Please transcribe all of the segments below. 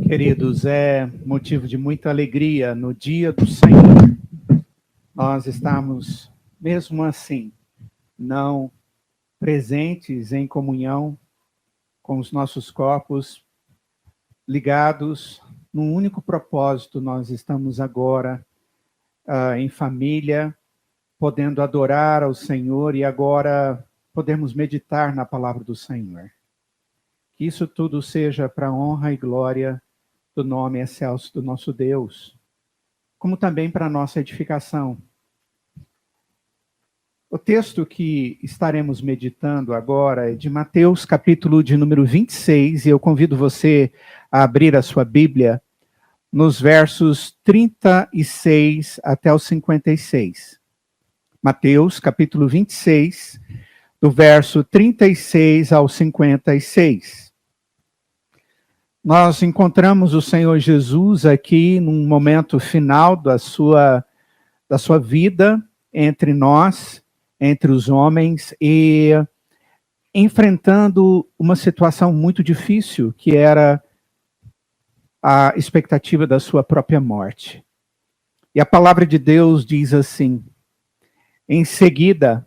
Queridos, é motivo de muita alegria no dia do Senhor nós estamos, mesmo assim, não presentes em comunhão com os nossos corpos ligados num único propósito. Nós estamos agora em família, podendo adorar ao Senhor e agora podemos meditar na palavra do Senhor. Que isso tudo seja para a honra e glória do nome excelso do nosso Deus, como também para a nossa edificação. O texto que estaremos meditando agora é de Mateus, capítulo de número 26, e eu convido você a abrir a sua Bíblia nos versos 36 até os 56. Mateus, capítulo 26, do verso 36 ao 56. Nós encontramos o Senhor Jesus aqui num momento final da sua vida entre nós, entre os homens, e enfrentando uma situação muito difícil, que era a expectativa da sua própria morte. E a palavra de Deus diz assim: em seguida,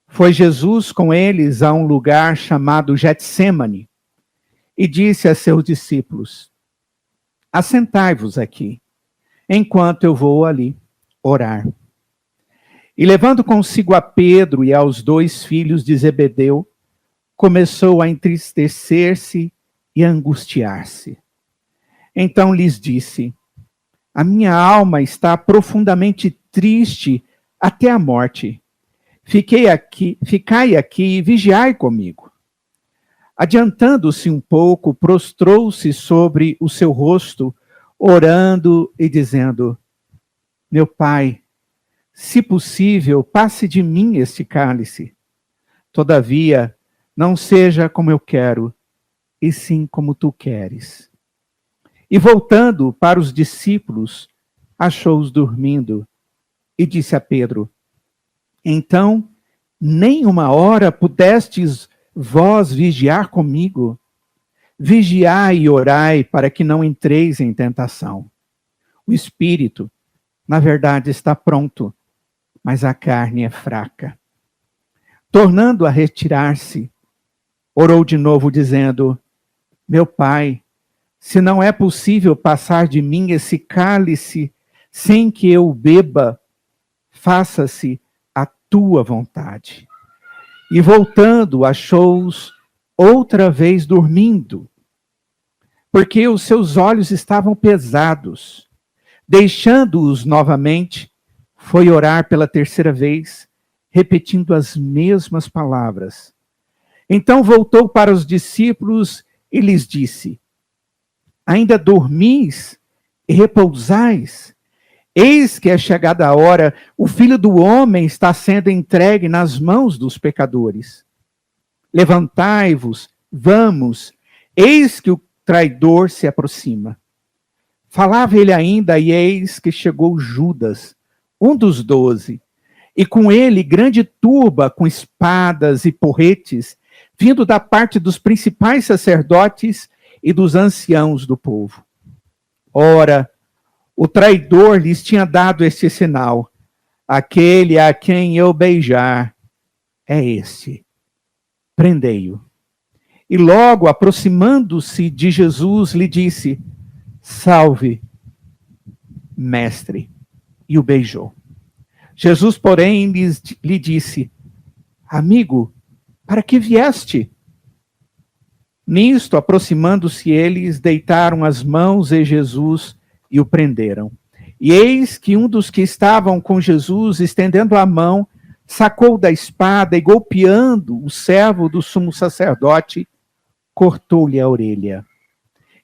foi Jesus com eles a um lugar chamado Getsêmani, e disse a seus discípulos: assentai-vos aqui, enquanto eu vou ali orar. E levando consigo a Pedro e aos 2 filhos de Zebedeu, começou a entristecer-se e a angustiar-se. Então lhes disse: a minha alma está profundamente triste até a morte. Ficai aqui e vigiai comigo. Adiantando-se um pouco, prostrou-se sobre o seu rosto, orando e dizendo: meu Pai, se possível, passe de mim este cálice. Todavia, não seja como eu quero, e sim como tu queres. E voltando para os discípulos, achou-os dormindo, e disse a Pedro: então, nem uma hora pudestes vós vigiar comigo? Vigiai e orai para que não entreis em tentação. O espírito, na verdade, está pronto, mas a carne é fraca. Tornando a retirar-se, orou de novo, dizendo: meu Pai, se não é possível passar de mim esse cálice sem que eu o beba, faça-se a tua vontade. E voltando, achou-os outra vez dormindo, porque os seus olhos estavam pesados. Deixando-os novamente, foi orar pela 3ª vez, repetindo as mesmas palavras. Então voltou para os discípulos e lhes disse: ainda dormis e repousais? Eis que é chegada a hora, o Filho do Homem está sendo entregue nas mãos dos pecadores. Levantai-vos, vamos, eis que o traidor se aproxima. Falava ele ainda, e eis que chegou Judas, um dos 12, e com ele grande turba com espadas e porretes, vindo da parte dos principais sacerdotes e dos anciãos do povo. Ora, o traidor lhes tinha dado este sinal: aquele a quem eu beijar é esse. Prendei-o. E logo, aproximando-se de Jesus, lhe disse: salve, mestre. E o beijou. Jesus, porém, lhe disse: amigo, para que vieste? Nisto, aproximando-se eles, deitaram as mãos em Jesus e o prenderam. E eis que um dos que estavam com Jesus, estendendo a mão, sacou da espada e, golpeando o servo do sumo sacerdote, cortou-lhe a orelha.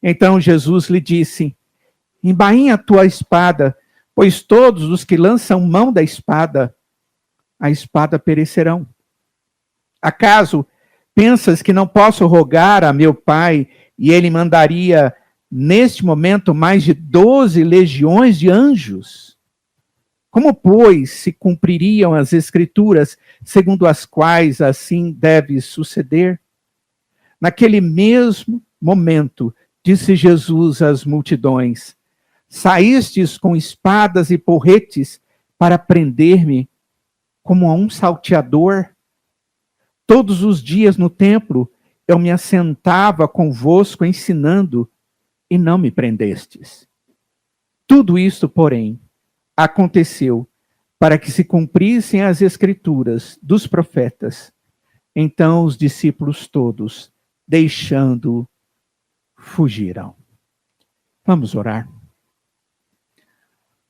Então Jesus lhe disse: embainha a tua espada, pois todos os que lançam mão da espada, a espada perecerão. Acaso pensas que não posso rogar a meu Pai e ele mandaria neste momento mais de 12 legiões de anjos? Como, pois, se cumpririam as Escrituras segundo as quais assim deve suceder? Naquele mesmo momento, Disse Jesus às multidões: saístes com espadas e porretes para prender-me como a um salteador? Todos os dias no templo eu me assentava convosco ensinando, e não me prendestes. Tudo isto, porém, aconteceu para que se cumprissem as escrituras dos profetas. Então os discípulos todos, deixando, fugiram. Vamos orar.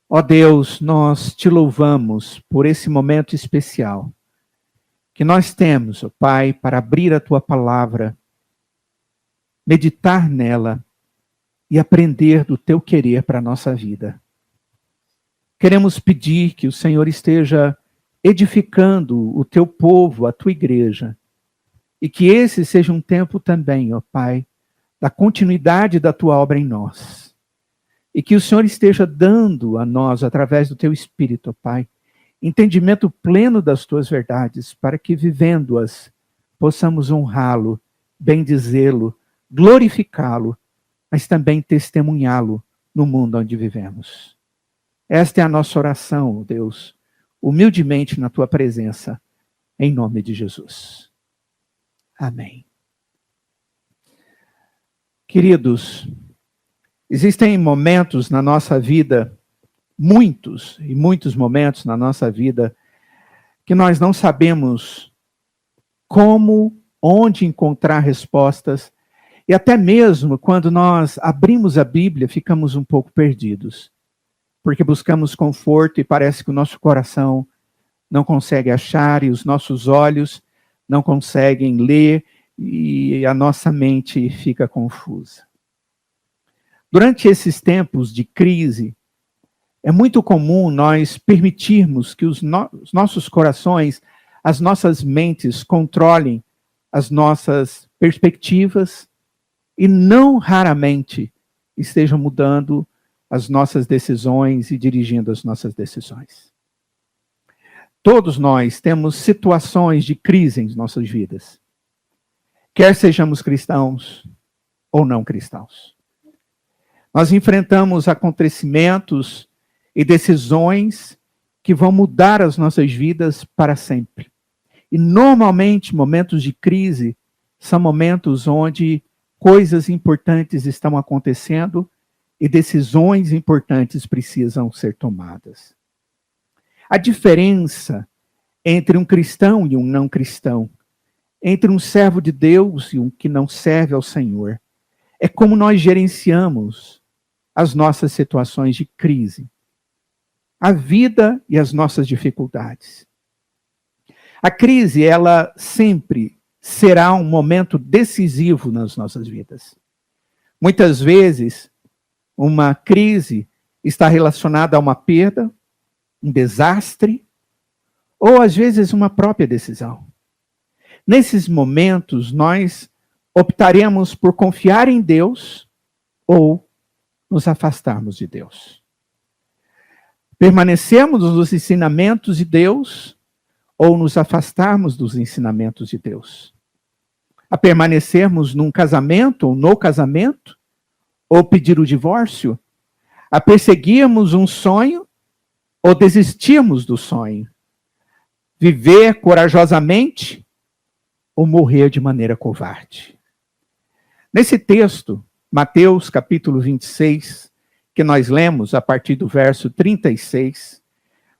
Ó Deus, nós te louvamos por esse momento especial que nós temos, ó Pai, para abrir a tua palavra, meditar nela e aprender do teu querer para a nossa vida. Queremos pedir que o Senhor esteja edificando o teu povo, a tua igreja, e que esse seja um tempo também, ó Pai, da continuidade da tua obra em nós. E que o Senhor esteja dando a nós, através do teu Espírito, ó Pai, entendimento pleno das tuas verdades, para que, vivendo-as, possamos honrá-lo, bendizê-lo, glorificá-lo, mas também testemunhá-lo no mundo onde vivemos. Esta é a nossa oração, Deus, humildemente na tua presença, em nome de Jesus. Amém. Queridos, existem momentos na nossa vida, muitos momentos na nossa vida, que nós não sabemos como, onde encontrar respostas, e até mesmo quando nós abrimos a Bíblia, ficamos um pouco perdidos, porque buscamos conforto e parece que o nosso coração não consegue achar e os nossos olhos não conseguem ler e a nossa mente fica confusa. Durante esses tempos de crise, é muito comum nós permitirmos que os nossos corações, as nossas mentes controlem as nossas perspectivas e não raramente estejam mudando as nossas decisões e dirigindo as nossas decisões. Todos nós temos situações de crise em nossas vidas, quer sejamos cristãos ou não cristãos. Nós enfrentamos acontecimentos e decisões que vão mudar as nossas vidas para sempre. E normalmente momentos de crise são momentos onde coisas importantes estão acontecendo e decisões importantes precisam ser tomadas. A diferença entre um cristão e um não cristão, entre um servo de Deus e um que não serve ao Senhor, é como nós gerenciamos as nossas situações de crise, a vida e as nossas dificuldades. A crise, ela sempre será um momento decisivo nas nossas vidas. Muitas vezes, uma crise está relacionada a uma perda, um desastre, ou às vezes uma própria decisão. Nesses momentos, nós optaremos por confiar em Deus ou nos afastarmos de Deus. Permanecemos nos ensinamentos de Deus ou nos afastarmos dos ensinamentos de Deus. A permanecermos num casamento ou no casamento, ou pedir o divórcio, a perseguirmos um sonho ou desistirmos do sonho, viver corajosamente ou morrer de maneira covarde. Nesse texto, Mateus capítulo 26, que nós lemos a partir do verso 36,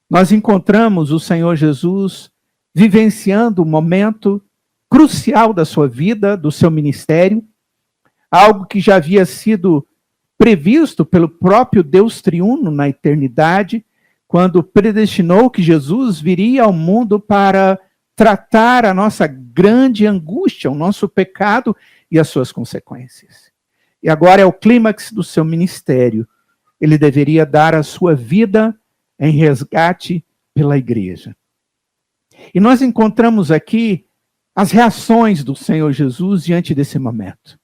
nós encontramos o Senhor Jesus vivenciando um momento crucial da sua vida, do seu ministério, algo que já havia sido previsto pelo próprio Deus triuno na eternidade, quando predestinou que Jesus viria ao mundo para tratar a nossa grande angústia, o nosso pecado e as suas consequências. E agora é o clímax do seu ministério. Ele deveria dar a sua vida em resgate pela igreja. E nós encontramos aqui as reações do Senhor Jesus diante desse momento.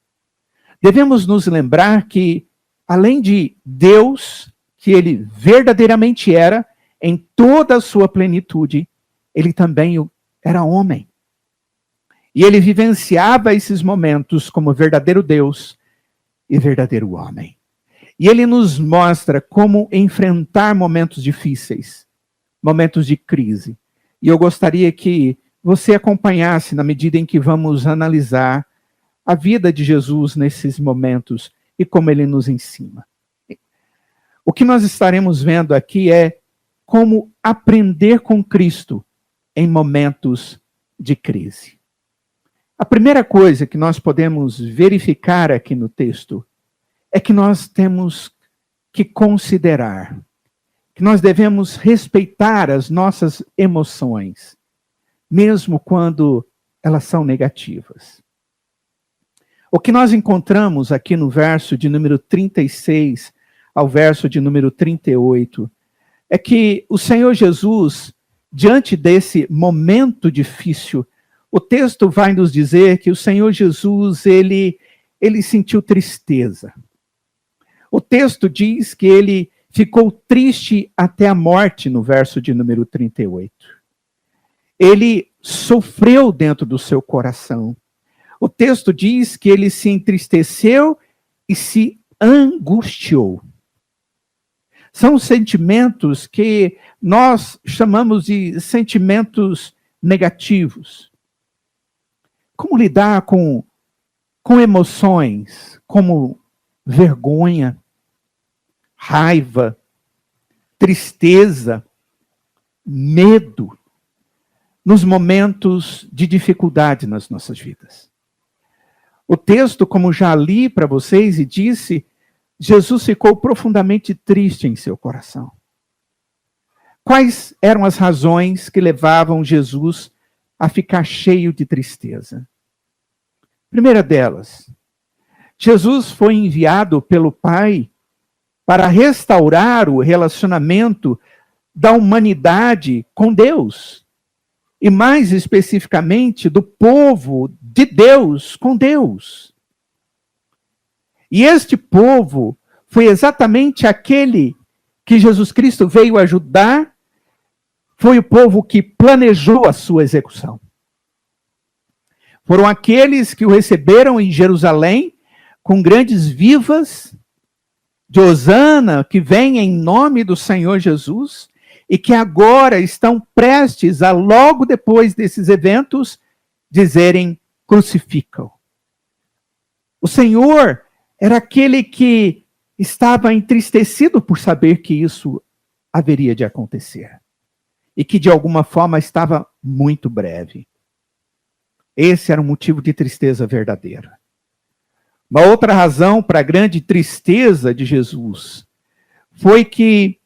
Devemos nos lembrar que, além de Deus, que ele verdadeiramente era, em toda a sua plenitude, ele também era homem. E ele vivenciava esses momentos como verdadeiro Deus e verdadeiro homem. E ele nos mostra como enfrentar momentos difíceis, momentos de crise. E eu gostaria que você acompanhasse na medida em que vamos analisar a vida de Jesus nesses momentos e como ele nos ensina. O que nós estaremos vendo aqui é como aprender com Cristo em momentos de crise. A primeira coisa que nós podemos verificar aqui no texto é que nós temos que considerar, que nós devemos respeitar as nossas emoções, mesmo quando elas são negativas. O que nós encontramos aqui no verso de número 36 ao verso de número 38 é que o Senhor Jesus, diante desse momento difícil, o texto vai nos dizer que o Senhor Jesus, ele sentiu tristeza. O texto diz que ele ficou triste até a morte, no verso de número 38. Ele sofreu dentro do seu coração. O texto diz que ele se entristeceu e se angustiou. São sentimentos que nós chamamos de sentimentos negativos. Como lidar com emoções como vergonha, raiva, tristeza, medo, nos momentos de dificuldade nas nossas vidas? O texto, como já li para vocês e disse, Jesus ficou profundamente triste em seu coração. Quais eram as razões que levavam Jesus a ficar cheio de tristeza? Primeira delas, Jesus foi enviado pelo Pai para restaurar o relacionamento da humanidade com Deus. E mais especificamente, do povo de Deus com Deus. E este povo foi exatamente aquele que Jesus Cristo veio ajudar, foi o povo que planejou a sua execução. Foram aqueles que o receberam em Jerusalém com grandes vivas de Hosana, que vem em nome do Senhor Jesus, e que agora estão prestes a, logo depois desses eventos, dizerem: crucificam. O Senhor era aquele que estava entristecido por saber que isso haveria de acontecer. E que de alguma forma estava muito breve. Esse era um motivo de tristeza verdadeira. Uma outra razão para a grande tristeza de Jesus foi que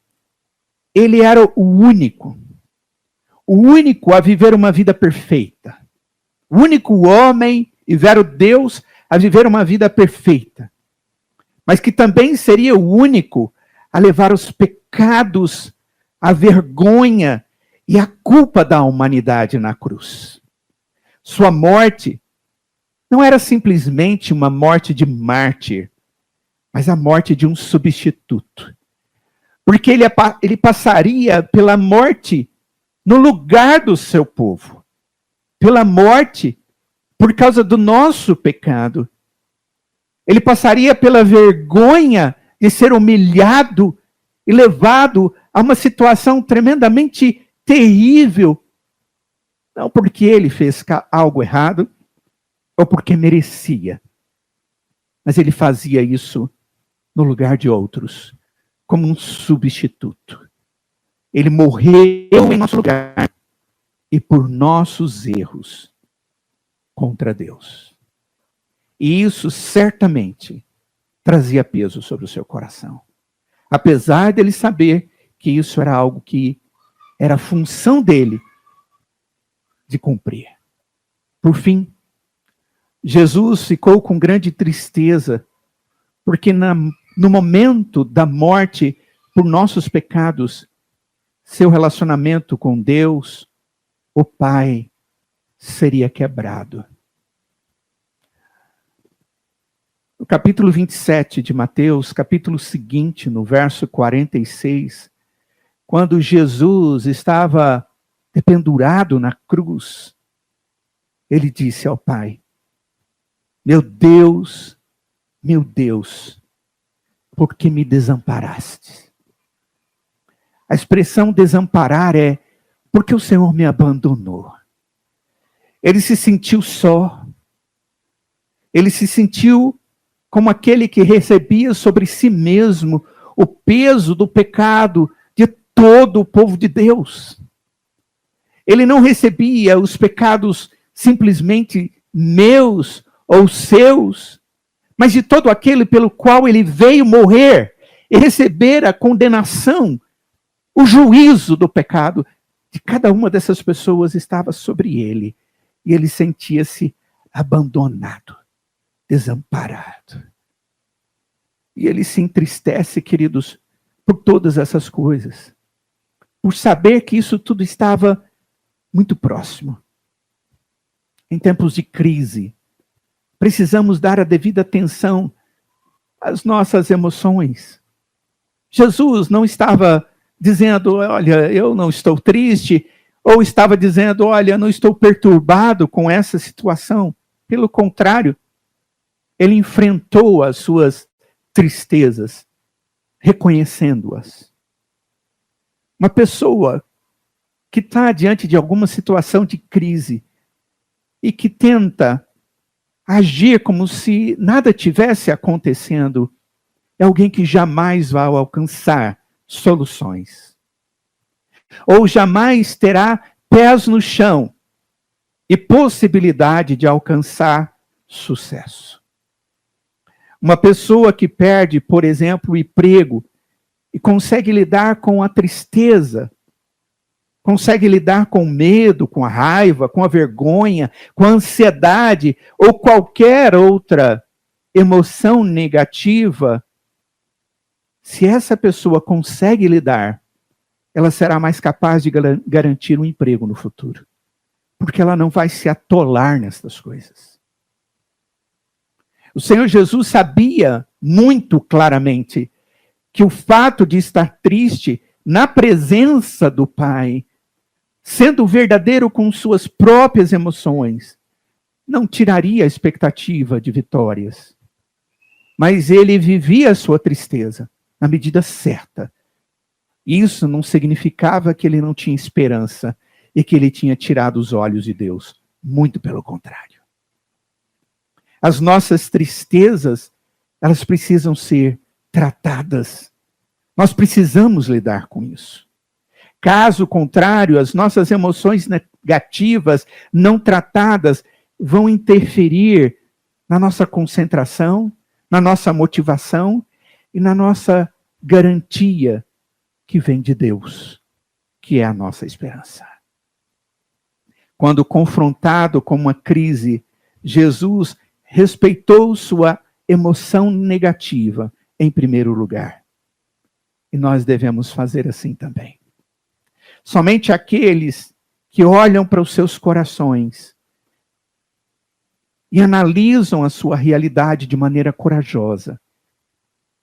ele era o único a viver uma vida perfeita. O único homem e vero Deus a viver uma vida perfeita. Mas que também seria o único a levar os pecados, a vergonha e a culpa da humanidade na cruz. Sua morte não era simplesmente uma morte de mártir, mas a morte de um substituto. Porque ele passaria pela morte no lugar do seu povo. Pela morte por causa do nosso pecado. Ele passaria pela vergonha de ser humilhado e levado a uma situação tremendamente terrível. Não porque ele fez algo errado, ou porque merecia. Mas ele fazia isso no lugar de outros, como um substituto. Ele morreu em nosso lugar e por nossos erros contra Deus. E isso certamente trazia peso sobre o seu coração. Apesar dele saber que isso era algo que era função dele de cumprir. Por fim, Jesus ficou com grande tristeza, porque no momento da morte por nossos pecados, seu relacionamento com Deus, o Pai, seria quebrado. No capítulo 27 de Mateus, capítulo seguinte, no verso 46, quando Jesus estava dependurado na cruz, ele disse ao Pai: meu Deus, meu Deus, por que me desamparaste? A expressão desamparar é porque o Senhor me abandonou. Ele se sentiu só. Ele se sentiu como aquele que recebia sobre si mesmo o peso do pecado de todo o povo de Deus. Ele não recebia os pecados simplesmente meus ou seus, mas de todo aquele pelo qual ele veio morrer e receber a condenação, o juízo do pecado de cada uma dessas pessoas estava sobre ele. E ele sentia-se abandonado, desamparado. E ele se entristece, queridos, por todas essas coisas. Por saber que isso tudo estava muito próximo. Em tempos de crise, precisamos dar a devida atenção às nossas emoções. Jesus não estava dizendo, olha, eu não estou triste, ou estava dizendo, olha, eu não estou perturbado com essa situação. Pelo contrário, ele enfrentou as suas tristezas, reconhecendo-as. Uma pessoa que está diante de alguma situação de crise e que tenta agir como se nada tivesse acontecendo, é alguém que jamais vai alcançar soluções. Ou jamais terá pés no chão e possibilidade de alcançar sucesso. Uma pessoa que perde, por exemplo, o emprego e consegue lidar com a tristeza, consegue lidar com o medo, com a raiva, com a vergonha, com a ansiedade ou qualquer outra emoção negativa, se essa pessoa consegue lidar, ela será mais capaz de garantir um emprego no futuro. Porque ela não vai se atolar nessas coisas. O Senhor Jesus sabia muito claramente que o fato de estar triste na presença do Pai, sendo verdadeiro com suas próprias emoções, não tiraria a expectativa de vitórias. Mas ele vivia a sua tristeza na medida certa. Isso não significava que ele não tinha esperança e que ele tinha tirado os olhos de Deus. Muito pelo contrário. As nossas tristezas, elas precisam ser tratadas. Nós precisamos lidar com isso. Caso contrário, as nossas emoções negativas, não tratadas, vão interferir na nossa concentração, na nossa motivação e na nossa garantia que vem de Deus, que é a nossa esperança. Quando confrontado com uma crise, Jesus respeitou sua emoção negativa em primeiro lugar. E nós devemos fazer assim também. Somente aqueles que olham para os seus corações e analisam a sua realidade de maneira corajosa,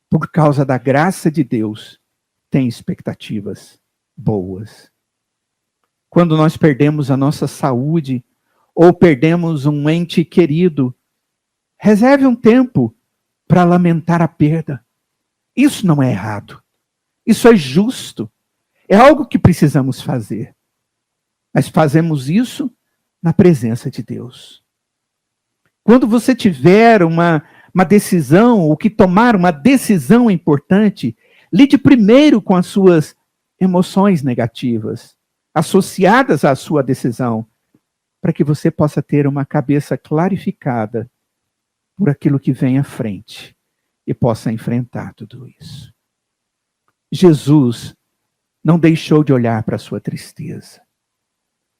por causa da graça de Deus, têm expectativas boas. Quando nós perdemos a nossa saúde ou perdemos um ente querido, reserve um tempo para lamentar a perda. Isso não é errado. Isso é justo. É algo que precisamos fazer. Mas fazemos isso na presença de Deus. Quando você tiver uma decisão, ou que tomar uma decisão importante, lide primeiro com as suas emoções negativas, associadas à sua decisão, para que você possa ter uma cabeça clarificada por aquilo que vem à frente e possa enfrentar tudo isso. Jesus não deixou de olhar para a sua tristeza,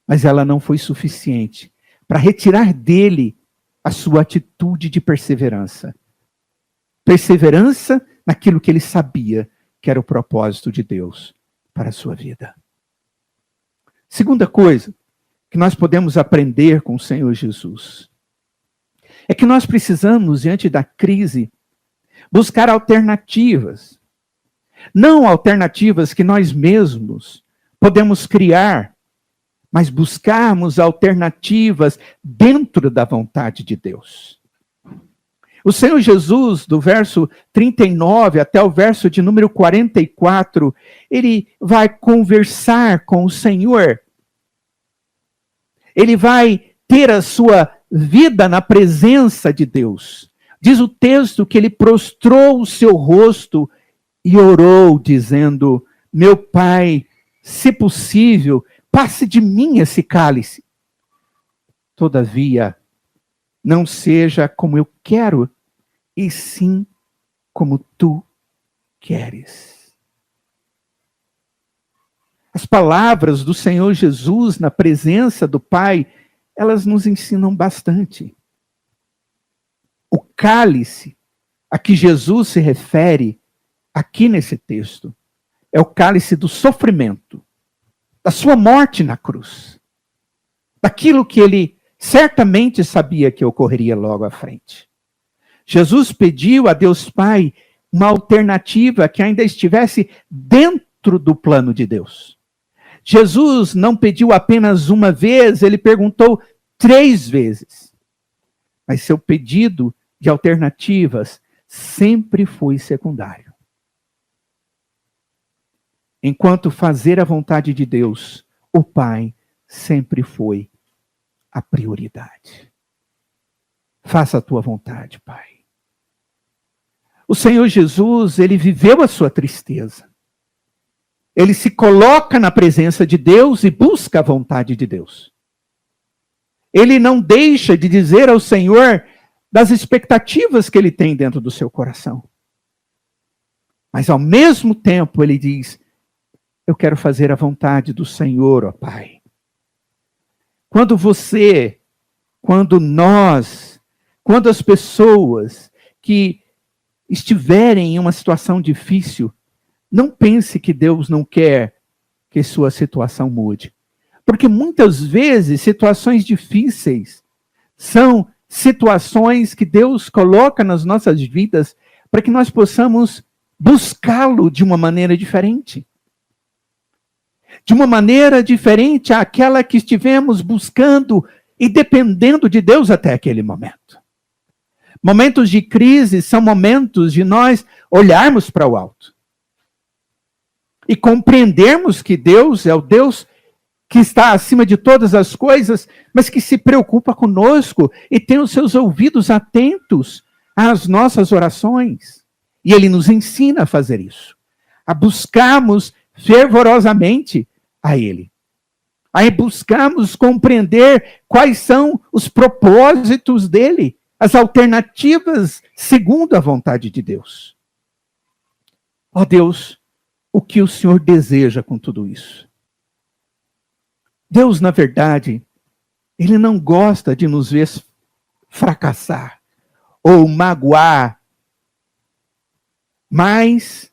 mas ela não foi suficiente para retirar dele a sua atitude de perseverança. Perseverança naquilo que ele sabia que era o propósito de Deus para a sua vida. Segunda coisa que nós podemos aprender com o Senhor Jesus é que nós precisamos, diante da crise, buscar alternativas. Não alternativas que nós mesmos podemos criar, mas buscarmos alternativas dentro da vontade de Deus. O Senhor Jesus, do verso 39 até o verso de número 44, ele vai conversar com o Senhor. Ele vai ter a sua vida na presença de Deus. Diz o texto que ele prostrou o seu rosto e orou, dizendo: meu Pai, se possível, passe de mim esse cálice. Todavia, não seja como eu quero, e sim como tu queres. As palavras do Senhor Jesus na presença do Pai, elas nos ensinam bastante. O cálice a que Jesus se refere aqui nesse texto é o cálice do sofrimento, da sua morte na cruz, daquilo que ele certamente sabia que ocorreria logo à frente. Jesus pediu a Deus Pai uma alternativa que ainda estivesse dentro do plano de Deus. Jesus não pediu apenas uma vez, ele perguntou 3 vezes. Mas seu pedido de alternativas sempre foi secundário. Enquanto fazer a vontade de Deus, o Pai sempre foi a prioridade. Faça a tua vontade, Pai. O Senhor Jesus, ele viveu a sua tristeza. Ele se coloca na presença de Deus e busca a vontade de Deus. Ele não deixa de dizer ao Senhor das expectativas que ele tem dentro do seu coração. Mas ao mesmo tempo ele diz: eu quero fazer a vontade do Senhor, ó Pai. Quando você, quando nós, quando as pessoas que estiverem em uma situação difícil, não pense que Deus não quer que sua situação mude. Porque muitas vezes situações difíceis são situações que Deus coloca nas nossas vidas para que nós possamos buscá-lo de uma maneira diferente. De uma maneira diferente àquela que estivemos buscando e dependendo de Deus até aquele momento. Momentos de crise são momentos de nós olharmos para o alto e compreendermos que Deus é o Deus que está acima de todas as coisas, mas que se preocupa conosco e tem os seus ouvidos atentos às nossas orações. E Ele nos ensina a fazer isso, a buscarmos fervorosamente a Ele, a buscarmos compreender quais são os propósitos dEle, as alternativas segundo a vontade de Deus. Ó Deus, o que o Senhor deseja com tudo isso? Deus, na verdade, Ele não gosta de nos ver fracassar ou magoar mais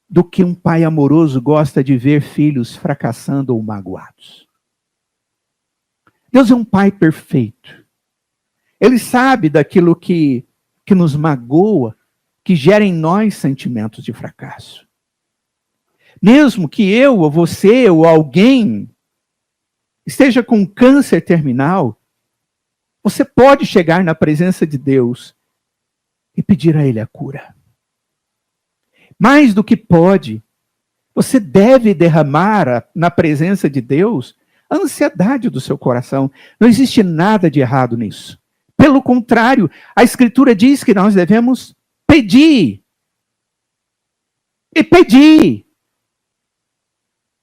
do que um pai amoroso gosta de ver filhos fracassando ou magoados. Deus é um pai perfeito. Ele sabe daquilo que nos magoa, que gera em nós sentimentos de fracasso. Mesmo que eu, ou você, ou alguém esteja com câncer terminal, você pode chegar na presença de Deus e pedir a Ele a cura. Mais do que pode, você deve derramar na presença de Deus a ansiedade do seu coração. Não existe nada de errado nisso. Pelo contrário, a Escritura diz que nós devemos pedir. E pedir.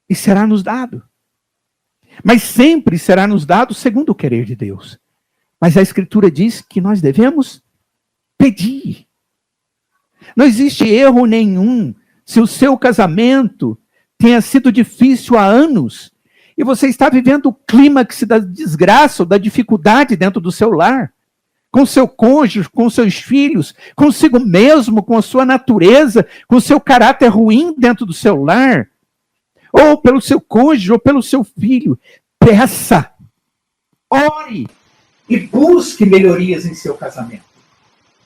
E será nos dado. Mas sempre será nos dado segundo o querer de Deus. Mas a Escritura diz que nós devemos pedir. Não existe erro nenhum se o seu casamento tenha sido difícil há anos e você está vivendo o clímax da desgraça ou da dificuldade dentro do seu lar, com seu cônjuge, com seus filhos, consigo mesmo, com a sua natureza, com o seu caráter ruim dentro do seu lar, ou pelo seu cônjuge, ou pelo seu filho. Peça, ore e busque melhorias em seu casamento.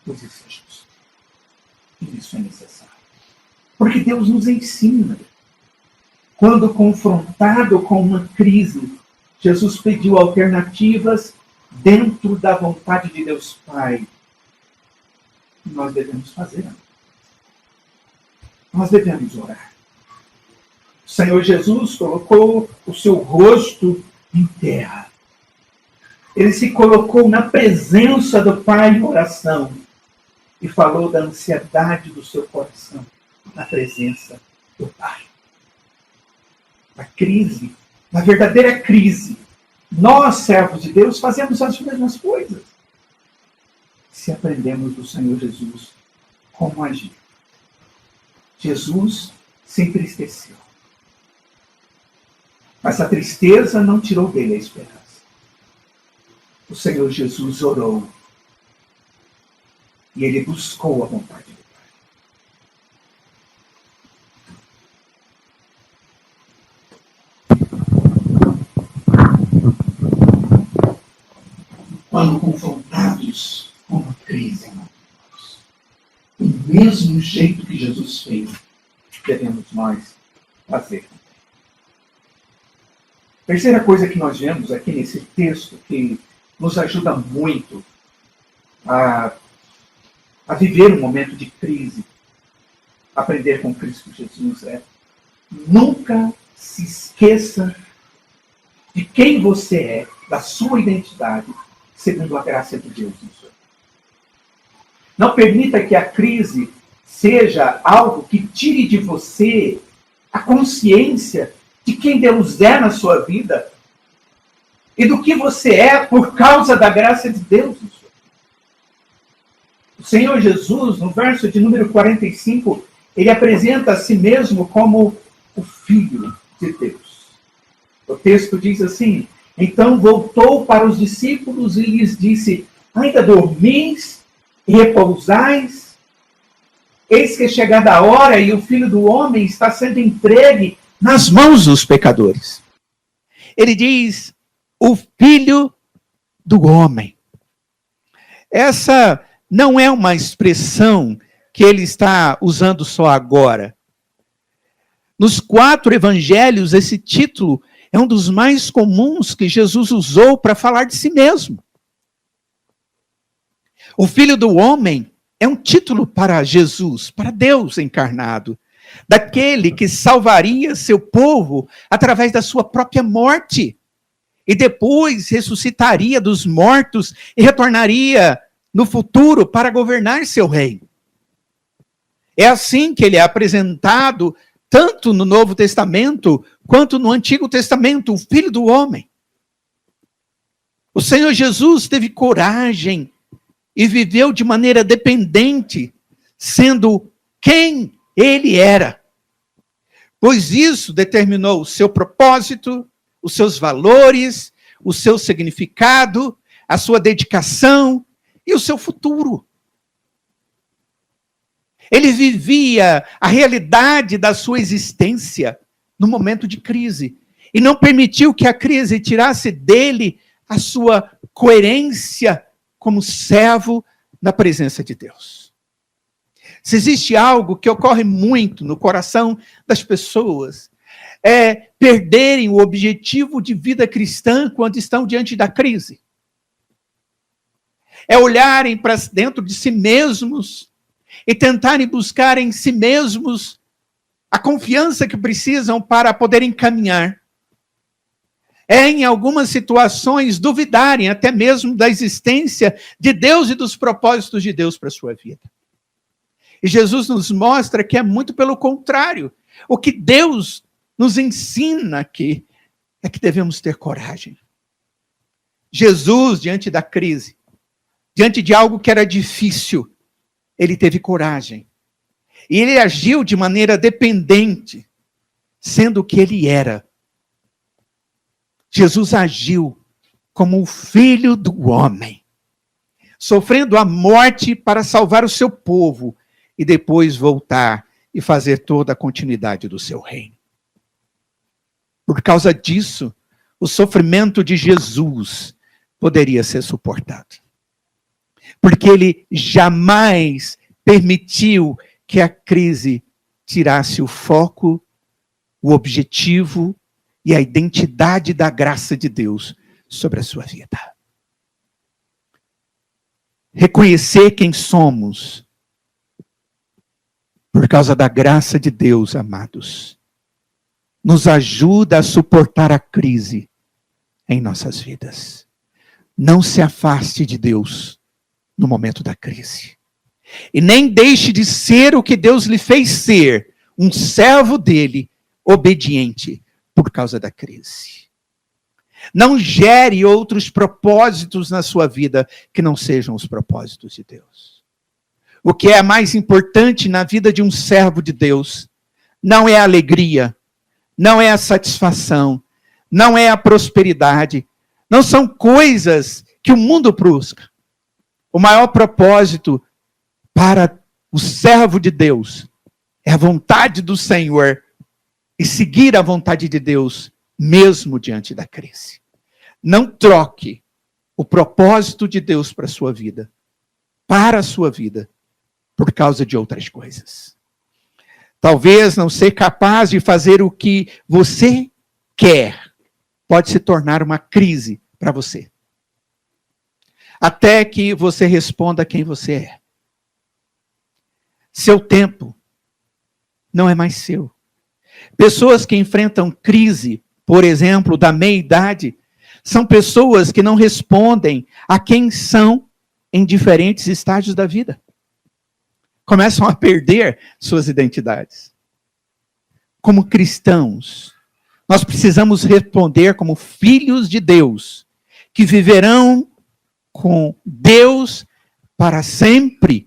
Pois isso é justo. E isso é necessário. Porque Deus nos ensina. Quando confrontado com uma crise, Jesus pediu alternativas dentro da vontade de Deus Pai. nós devemos fazer. Nós devemos orar. O Senhor Jesus colocou o seu rosto em terra. Ele se colocou na presença do Pai em oração e falou da ansiedade do seu coração na presença do Pai. A crise, na verdadeira crise, nós, servos de Deus, fazemos as mesmas coisas. Se aprendemos do Senhor Jesus como agir. Jesus se entristeceu. Mas a tristeza não tirou dele a esperança. O Senhor Jesus orou. E ele buscou a vontade do Pai. Quando confrontados com uma crise, irmãos, do mesmo jeito que Jesus fez, devemos nós fazer. Terceira coisa que nós vemos aqui nesse texto, que nos ajuda muito a viver um momento de crise, aprender com Cristo Jesus, nunca se esqueça de quem você é, da sua identidade, segundo a graça de Deus. Não permita que a crise seja algo que tire de você a consciência de quem Deus é na sua vida e do que você é por causa da graça de Deus. O Senhor Jesus, no verso de número 45, ele apresenta a si mesmo como o Filho de Deus. O texto diz assim: então voltou para os discípulos e lhes disse: ainda dormis e repousais? Eis que é chegada a hora e o Filho do Homem está sendo entregue nas mãos dos pecadores. Ele diz, o Filho do Homem. Essa não é uma expressão que ele está usando só agora. Nos 4 evangelhos, esse título é um dos mais comuns que Jesus usou para falar de si mesmo. O Filho do Homem é um título para Jesus, para Deus encarnado, daquele que salvaria seu povo através da sua própria morte e depois ressuscitaria dos mortos e retornaria no futuro para governar seu reino. É assim que ele é apresentado tanto no Novo Testamento quanto no Antigo Testamento, o Filho do Homem. O Senhor Jesus teve coragem e viveu de maneira dependente, sendo quem ele era. Pois isso determinou o seu propósito, os seus valores, o seu significado, a sua dedicação e o seu futuro. Ele vivia a realidade da sua existência no momento de crise e não permitiu que a crise tirasse dele a sua coerência como servo na presença de Deus. Se existe algo que ocorre muito no coração das pessoas, é perderem o objetivo de vida cristã quando estão diante da crise. É olharem para dentro de si mesmos e tentarem buscar em si mesmos a confiança que precisam para poderem caminhar. É, em algumas situações, duvidarem até mesmo da existência de Deus e dos propósitos de Deus para a sua vida. E Jesus nos mostra que é muito pelo contrário. O que Deus nos ensina aqui é que devemos ter coragem. Jesus, diante da crise, diante de algo que era difícil, ele teve coragem. E ele agiu de maneira dependente, sendo o que ele era. Jesus agiu como o Filho do Homem, sofrendo a morte para salvar o seu povo e depois voltar e fazer toda a continuidade do seu reino. Por causa disso, o sofrimento de Jesus poderia ser suportado. Porque ele jamais permitiu que a crise tirasse o foco, o objetivo e a identidade da graça de Deus sobre a sua vida. Reconhecer quem somos por causa da graça de Deus, amados, nos ajuda a suportar a crise em nossas vidas. Não se afaste de Deus no momento da crise. E nem deixe de ser o que Deus lhe fez ser, um servo dele, obediente, por causa da crise. Não gere outros propósitos na sua vida que não sejam os propósitos de Deus. O que é mais importante na vida de um servo de Deus não é a alegria, não é a satisfação, não é a prosperidade, não são coisas que o mundo busca. O maior propósito para o servo de Deus é a vontade do Senhor e seguir a vontade de Deus, mesmo diante da crise. Não troque o propósito de Deus para a sua vida, por causa de outras coisas. Talvez não ser capaz de fazer o que você quer pode se tornar uma crise para você. Até que você responda quem você é. Seu tempo não é mais seu. Pessoas que enfrentam crise, por exemplo, da meia-idade, são pessoas que não respondem a quem são em diferentes estágios da vida. Começam a perder suas identidades. Como cristãos, nós precisamos responder como filhos de Deus, que viverão com Deus para sempre.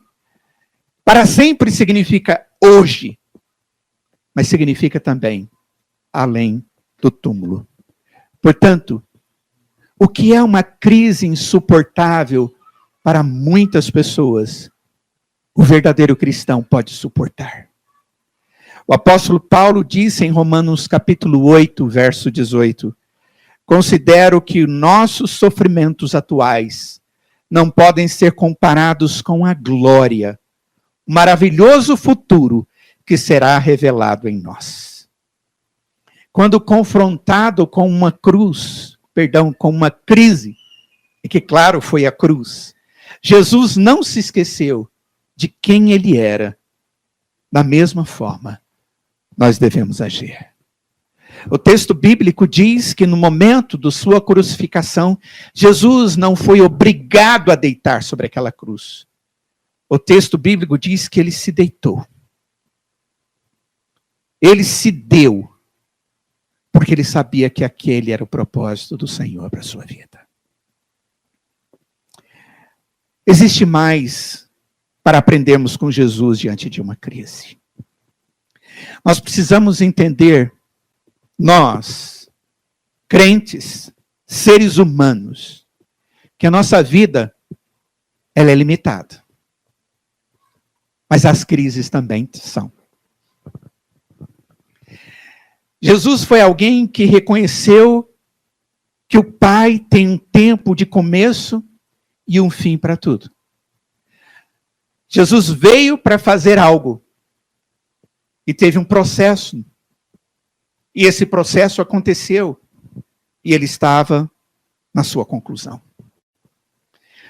Para sempre significa hoje, mas significa também além do túmulo. Portanto, o que é uma crise insuportável para muitas pessoas, o verdadeiro cristão pode suportar. O apóstolo Paulo disse em Romanos capítulo 8, verso 18, considero que nossos sofrimentos atuais não podem ser comparados com a glória, o maravilhoso futuro que será revelado em nós. Quando confrontado com uma com uma crise, e que claro foi a cruz, Jesus não se esqueceu de quem ele era. Da mesma forma, nós devemos agir. O texto bíblico diz que no momento de sua crucificação, Jesus não foi obrigado a deitar sobre aquela cruz. O texto bíblico diz que ele se deitou. Ele se deu, porque ele sabia que aquele era o propósito do Senhor para a sua vida. Existe mais para aprendermos com Jesus diante de uma crise. Nós precisamos entender, nós, crentes, seres humanos, que a nossa vida, ela é limitada. Mas as crises também são. Jesus foi alguém que reconheceu que o Pai tem um tempo de começo e um fim para tudo. Jesus veio para fazer algo. E teve um processo. E esse processo aconteceu. E ele estava na sua conclusão.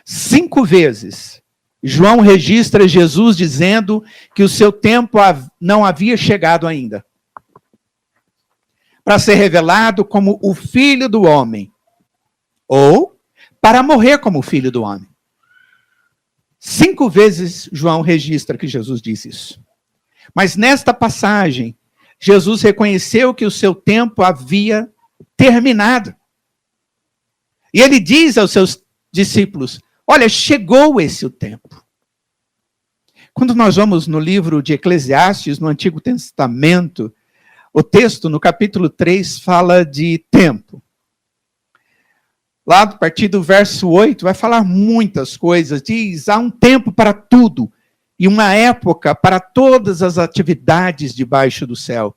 5 vezes, João registra Jesus dizendo que o seu tempo não havia chegado ainda. Para ser revelado como o Filho do Homem. Ou para morrer como o Filho do Homem. 5 vezes João registra que Jesus disse isso. Mas nesta passagem, Jesus reconheceu que o seu tempo havia terminado. E ele diz aos seus discípulos, olha, chegou esse o tempo. Quando nós vamos no livro de Eclesiastes, no Antigo Testamento, o texto no capítulo 3 fala de tempo. Lá, a partir do verso 8, vai falar muitas coisas. Diz, há um tempo para tudo e uma época para todas as atividades debaixo do céu.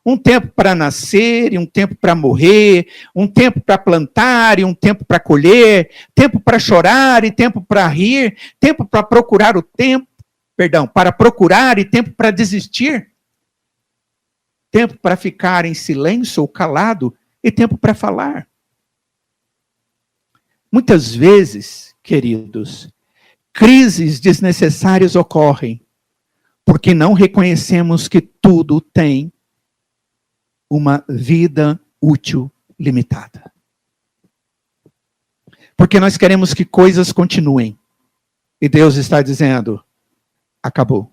Um tempo para nascer e um tempo para morrer, um tempo para plantar e um tempo para colher, tempo para chorar e tempo para rir, tempo para procurar para procurar e tempo para desistir. Tempo para ficar em silêncio ou calado e tempo para falar. Muitas vezes, queridos, crises desnecessárias ocorrem Porque não reconhecemos que tudo tem uma vida útil limitada. Porque nós queremos que coisas continuem. E Deus está dizendo, acabou.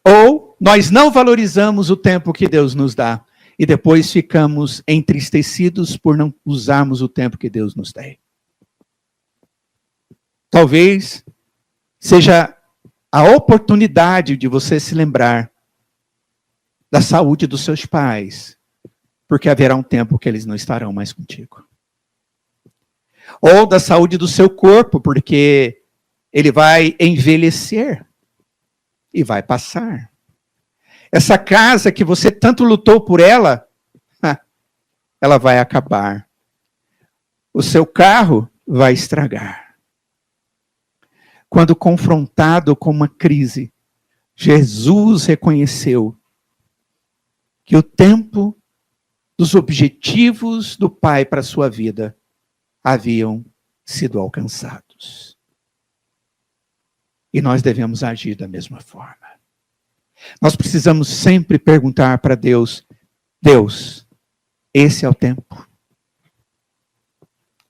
Ou nós não valorizamos o tempo que Deus nos dá. E depois ficamos entristecidos por não usarmos o tempo que Deus nos dá. Talvez seja a oportunidade de você se lembrar da saúde dos seus pais, porque haverá um tempo que eles não estarão mais contigo. Ou da saúde do seu corpo, porque ele vai envelhecer e vai passar. Essa casa que você tanto lutou por ela, ela vai acabar. O seu carro vai estragar. Quando confrontado com uma crise, Jesus reconheceu que o tempo dos objetivos do Pai para a sua vida haviam sido alcançados. E nós devemos agir da mesma forma. Nós precisamos sempre perguntar para Deus, Deus, esse é o tempo?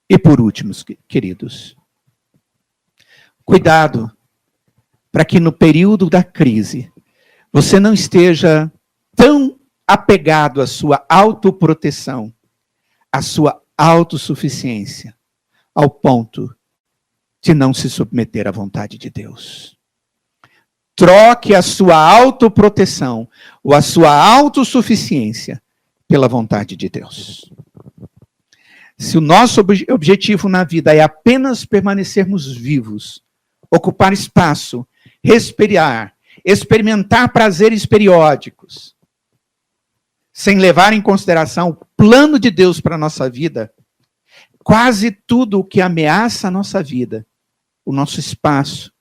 E por último, queridos, cuidado para que no período da crise você não esteja tão apegado à sua autoproteção, à sua autossuficiência, ao ponto de não se submeter à vontade de Deus. Troque a sua autoproteção ou a sua autossuficiência pela vontade de Deus. Se o nosso objetivo na vida é apenas permanecermos vivos, ocupar espaço, respirar, experimentar prazeres periódicos, sem levar em consideração o plano de Deus para a nossa vida, quase tudo o que ameaça a nossa vida, o nosso espaço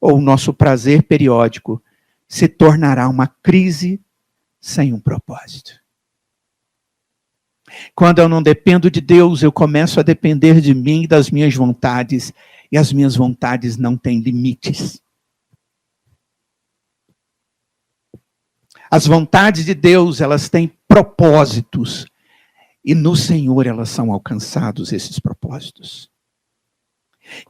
ou o nosso prazer periódico, se tornará uma crise sem um propósito. Quando eu não dependo de Deus, eu começo a depender de mim e das minhas vontades, e as minhas vontades não têm limites. As vontades de Deus, elas têm propósitos, e no Senhor elas são alcançados, esses propósitos.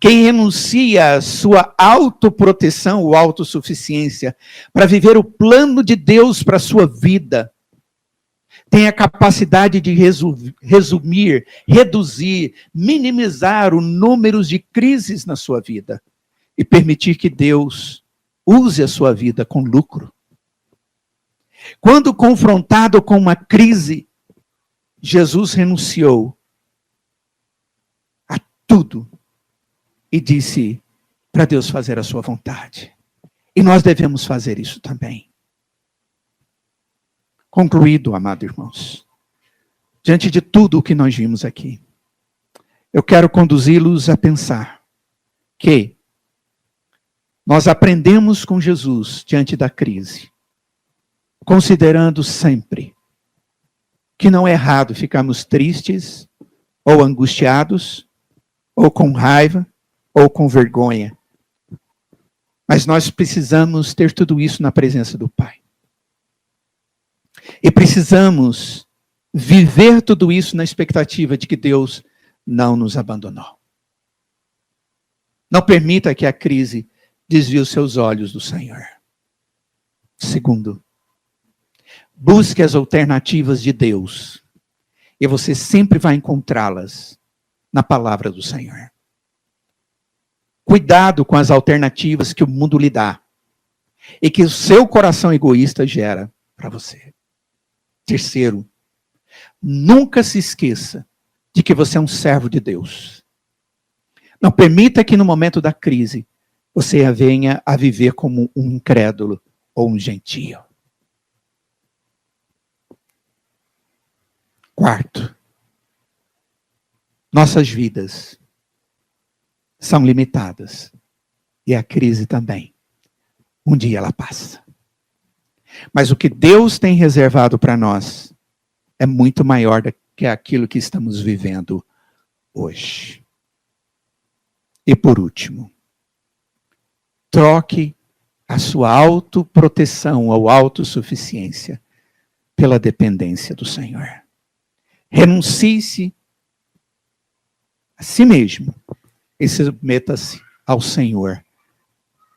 Quem renuncia à sua autoproteção ou autossuficiência para viver o plano de Deus para a sua vida, tem a capacidade de resumir, reduzir, minimizar o número de crises na sua vida e permitir que Deus use a sua vida com lucro. Quando confrontado com uma crise, Jesus renunciou a tudo e disse para Deus fazer a sua vontade. E nós devemos fazer isso também. Concluído, amados irmãos, diante de tudo o que nós vimos aqui, eu quero conduzi-los a pensar que nós aprendemos com Jesus diante da crise, considerando sempre que não é errado ficarmos tristes, ou angustiados, ou com raiva, ou com vergonha. Mas nós precisamos ter tudo isso na presença do Pai. E precisamos viver tudo isso na expectativa de que Deus não nos abandonou. Não permita que a crise desvie os seus olhos do Senhor. Segundo, busque as alternativas de Deus. E você sempre vai encontrá-las na palavra do Senhor. Cuidado com as alternativas que o mundo lhe dá. E que o seu coração egoísta gera para você. Terceiro, nunca se esqueça de que você é um servo de Deus. Não permita que no momento da crise você venha a viver como um incrédulo ou um gentio. Quarto, nossas vidas são limitadas e a crise também. Um dia ela passa. Mas o que Deus tem reservado para nós é muito maior do que aquilo que estamos vivendo hoje. E por último, Troque a sua autoproteção ou autossuficiência pela dependência do Senhor. Renuncie-se a si mesmo e submeta-se ao Senhor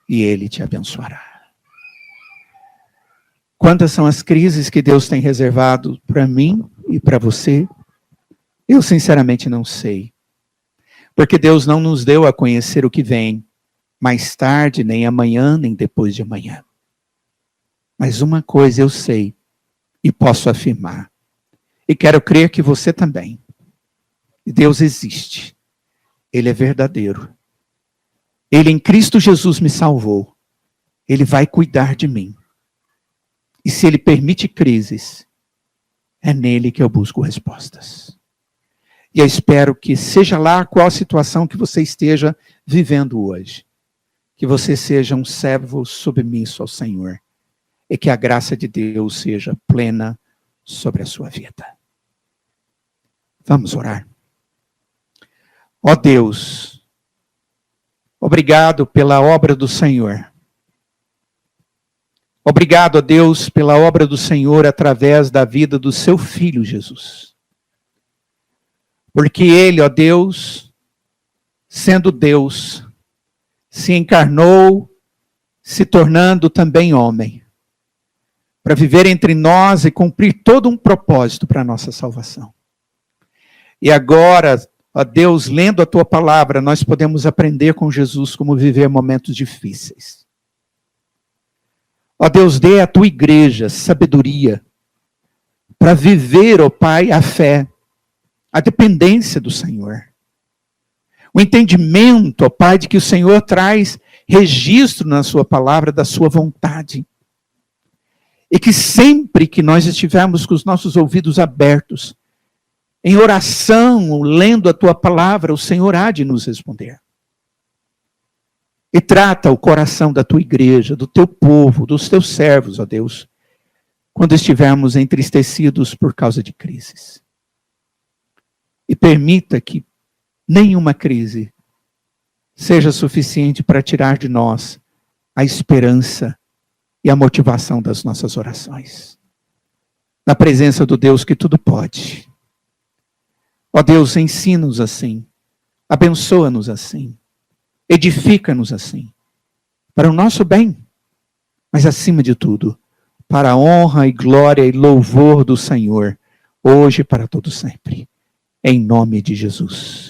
e Ele te abençoará. Quantas são as crises que Deus tem reservado para mim e para você? Eu sinceramente não sei. Porque Deus não nos deu a conhecer o que vem mais tarde, nem amanhã, nem depois de amanhã. Mas uma coisa eu sei e posso afirmar. E quero crer que você também. Deus existe. Ele é verdadeiro. Ele em Cristo Jesus me salvou. Ele vai cuidar de mim. E se Ele permite crises, é nele que eu busco respostas. E eu espero que, seja lá qual a situação que você esteja vivendo hoje, que você seja um servo submisso ao Senhor e que a graça de Deus seja plena sobre a sua vida. Vamos orar. Ó Deus, obrigado pela obra do Senhor. Obrigado, ó Deus, pela obra do Senhor através da vida do seu Filho Jesus. Porque Ele, ó Deus, sendo Deus, se encarnou, se tornando também homem, para viver entre nós e cumprir todo um propósito para a nossa salvação. E agora, ó Deus, lendo a Tua palavra, nós podemos aprender com Jesus como viver momentos difíceis. Ó Deus, dê à Tua igreja sabedoria para viver, ó Pai, a fé, a dependência do Senhor. O entendimento, ó Pai, de que o Senhor traz registro na sua palavra da sua vontade. E que sempre que nós estivermos com os nossos ouvidos abertos, em oração, lendo a tua palavra, o Senhor há de nos responder. E trata o coração da tua igreja, do teu povo, dos teus servos, ó Deus, quando estivermos entristecidos por causa de crises. E permita que nenhuma crise seja suficiente para tirar de nós a esperança e a motivação das nossas orações. Na presença do Deus que tudo pode. Ó Deus, ensina-nos assim, abençoa-nos assim, edifica-nos assim, para o nosso bem, mas acima de tudo, para a honra e glória e louvor do Senhor, hoje e para todo sempre. Em nome de Jesus.